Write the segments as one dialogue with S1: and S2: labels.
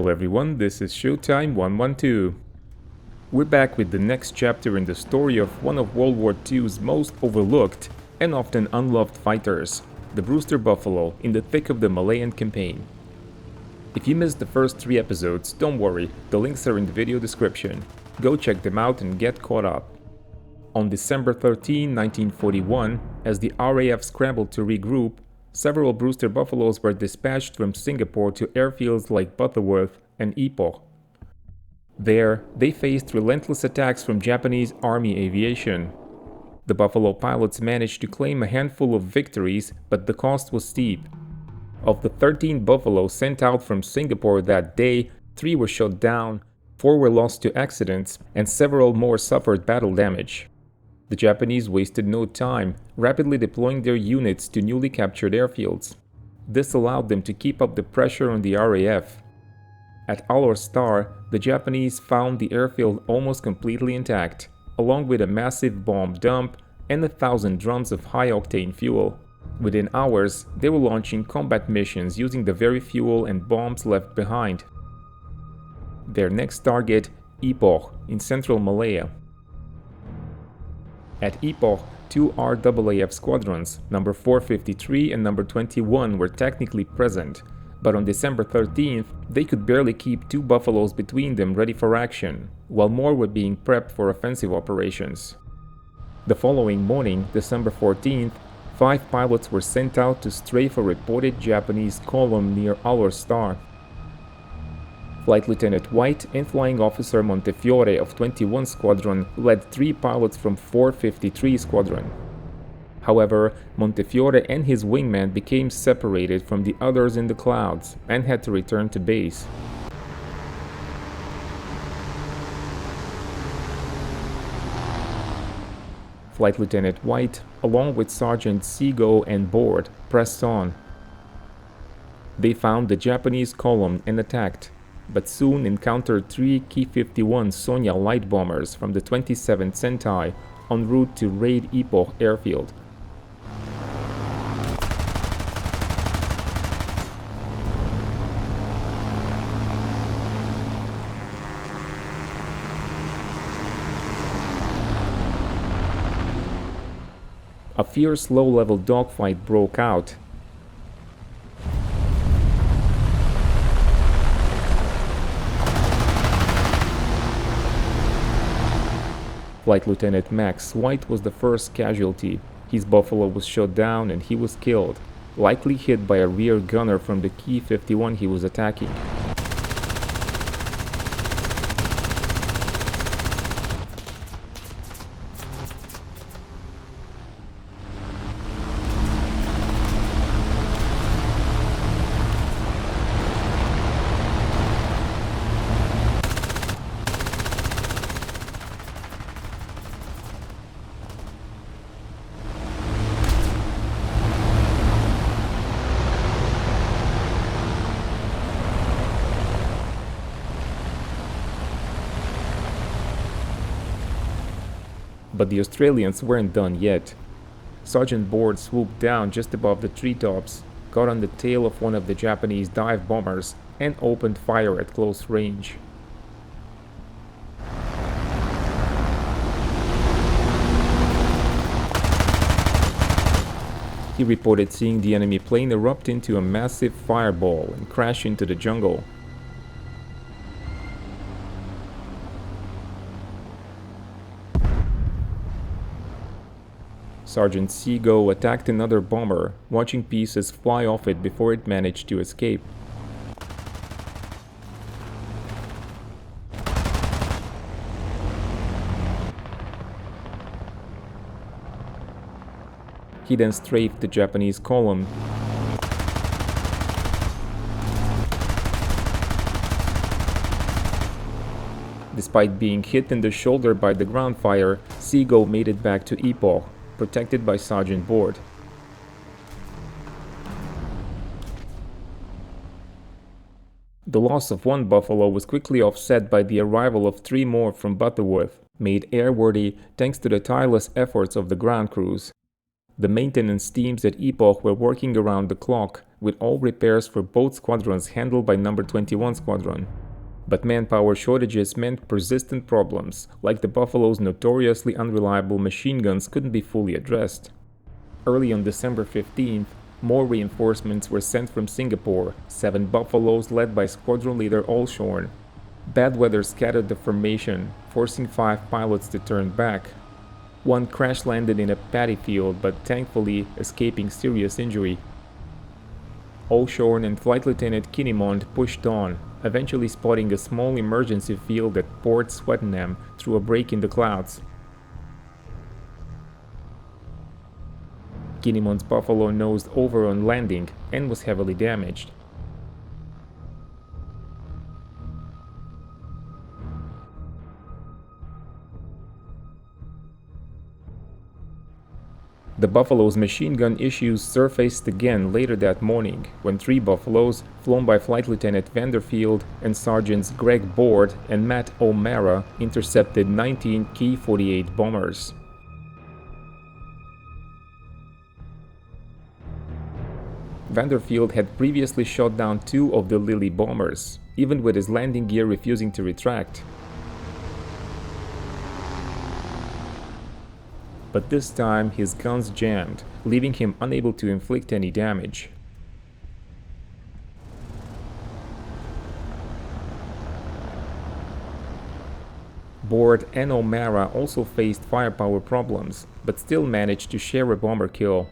S1: Hello everyone, this is Showtime 112. We're back with the next chapter in the story of one of World War II's most overlooked and often unloved fighters, the Brewster Buffalo, in the thick of the Malayan Campaign. If you missed the first 3 episodes, don't worry, the links are in the video description. Go check them out and get caught up. On December 13, 1941, as the RAF scrambled to regroup, several Brewster Buffaloes were dispatched from Singapore to airfields like Butterworth and Ipoh. There, they faced relentless attacks from Japanese Army Aviation. The Buffalo pilots managed to claim a handful of victories, but the cost was steep. Of the 13 Buffaloes sent out from Singapore that day, 3 were shot down, 4 were lost to accidents, and several more suffered battle damage. The Japanese wasted no time, rapidly deploying their units to newly captured airfields. This allowed them to keep up the pressure on the RAF. At Alor Star, the Japanese found the airfield almost completely intact, along with a massive bomb dump and 1,000 drums of high-octane fuel. Within hours, they were launching combat missions using the very fuel and bombs left behind. Their next target, Ipoh, in central Malaya. At Ipoh, 2 RAAF squadrons, number 453 and number 21, were technically present, but on December 13th, they could barely keep 2 Buffaloes between them ready for action, while more were being prepped for offensive operations. The following morning, December 14th, 5 pilots were sent out to strafe a reported Japanese column near Alor Star. Flight Lieutenant White and Flying Officer Montefiore of 21 Squadron led 3 pilots from 453 Squadron. However, Montefiore and his wingman became separated from the others in the clouds and had to return to base. Flight Lieutenant White, along with Sergeant Seago and Board, pressed on. They found the Japanese column and attacked, but soon encountered 3 Ki-51 Sonya light bombers from the 27th Sentai en route to raid Ipoh airfield. A fierce low-level dogfight broke out. Flight Lieutenant Max White was the first casualty. His Buffalo was shot down and he was killed, likely hit by a rear gunner from the Ki-51 he was attacking. But the Australians weren't done yet. Sergeant Board swooped down just above the treetops, got on the tail of one of the Japanese dive bombers, and opened fire at close range. He reported seeing the enemy plane erupt into a massive fireball and crash into the jungle. Sergeant Seago attacked another bomber, watching pieces fly off it before it managed to escape. He then strafed the Japanese column. Despite being hit in the shoulder by the ground fire, Seago made it back to Ipoh, protected by Sergeant Board. The loss of 1 Buffalo was quickly offset by the arrival of 3 more from Butterworth, made airworthy thanks to the tireless efforts of the ground crews. The maintenance teams at Ipoh were working around the clock, with all repairs for both squadrons handled by No. 21 Squadron. But manpower shortages meant persistent problems, like the Buffalo's notoriously unreliable machine guns couldn't be fully addressed. Early on December 15th, more reinforcements were sent from Singapore, 7 Buffaloes led by squadron leader Olshorn. Bad weather scattered the formation, forcing 5 pilots to turn back. One crash-landed in a paddy field, but thankfully escaping serious injury. Olshorn and Flight Lieutenant Kinnimond pushed on, eventually spotting a small emergency field at Port Swettenham through a break in the clouds. Kinnimond's Buffalo nosed over on landing and was heavily damaged. The Buffalo's machine gun issues surfaced again later that morning, when 3 Buffaloes, flown by Flight Lieutenant Vanderfield and Sergeants Greg Board and Matt O'Mara, intercepted 19 Ki-48 bombers. Vanderfield had previously shot down 2 of the Lily bombers, even with his landing gear refusing to retract. But this time his guns jammed, leaving him unable to inflict any damage. Board and O'Mara also faced firepower problems, but still managed to share a bomber kill.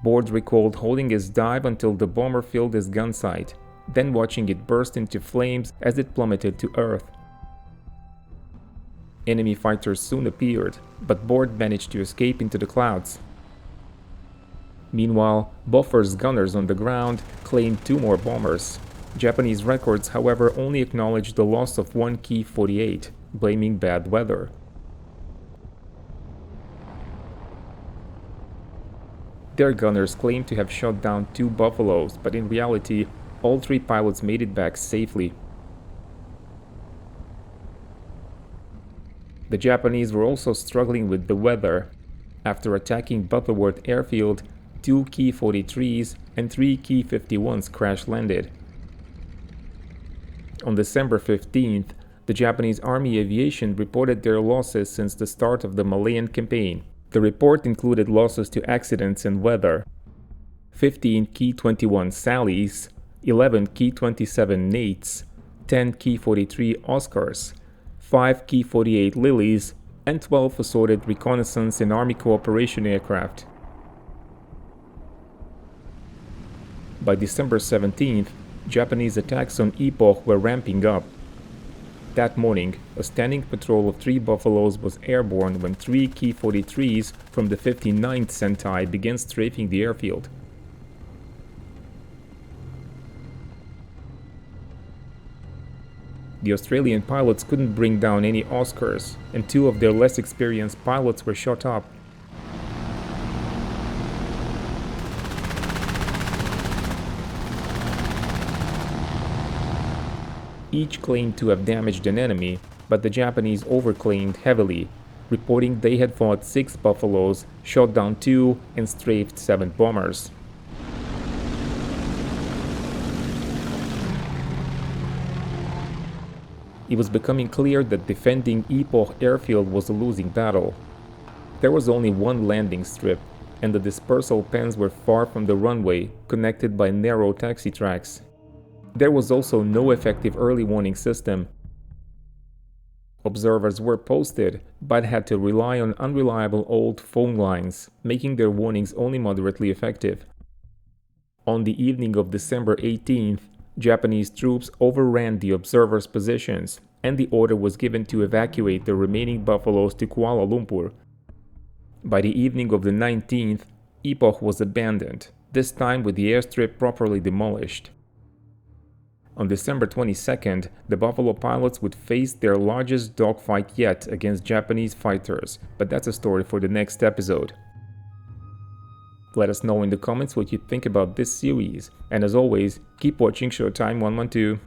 S1: Board recalled holding his dive until the bomber filled his gun sight, then watching it burst into flames as it plummeted to earth. Enemy fighters soon appeared, but Board managed to escape into the clouds. Meanwhile, Boffer's gunners on the ground claimed 2 more bombers. Japanese records, however, only acknowledged the loss of 1 Ki-48, blaming bad weather. Their gunners claimed to have shot down 2 Buffaloes, but in reality, all 3 pilots made it back safely. The Japanese were also struggling with the weather. After attacking Butterworth Airfield, 2 Ki-43s and 3 Ki-51s crash-landed. On December 15th, the Japanese Army Aviation reported their losses since the start of the Malayan Campaign. The report included losses to accidents and weather: 15 Ki-21 Sallies, 11 Ki-27 Nates, 10 Ki-43 Oscars, 5 Ki-48 Lilies, and 12 assorted reconnaissance and Army cooperation aircraft. By December 17th, Japanese attacks on Ipoh were ramping up. That morning, a standing patrol of 3 Buffaloes was airborne when 3 Ki-43s from the 59th Sentai began strafing the airfield. The Australian pilots couldn't bring down any Oscars, and 2 of their less experienced pilots were shot up. Each claimed to have damaged an enemy, but the Japanese overclaimed heavily, reporting they had fought 6 Buffaloes, shot down 2, and strafed 7 bombers. It was becoming clear that defending Ipoh airfield was a losing battle. There was only one landing strip, and the dispersal pens were far from the runway, connected by narrow taxi tracks. There was also no effective early warning system. Observers were posted, but had to rely on unreliable old phone lines, making their warnings only moderately effective. On the evening of December 18th, Japanese troops overran the observers' positions, and the order was given to evacuate the remaining Buffaloes to Kuala Lumpur. By the evening of the 19th, Ipoh was abandoned, this time with the airstrip properly demolished. On December 22nd, the Buffalo pilots would face their largest dogfight yet against Japanese fighters, but that's a story for the next episode. Let us know in the comments what you think about this series, and as always, keep watching Showtime 112.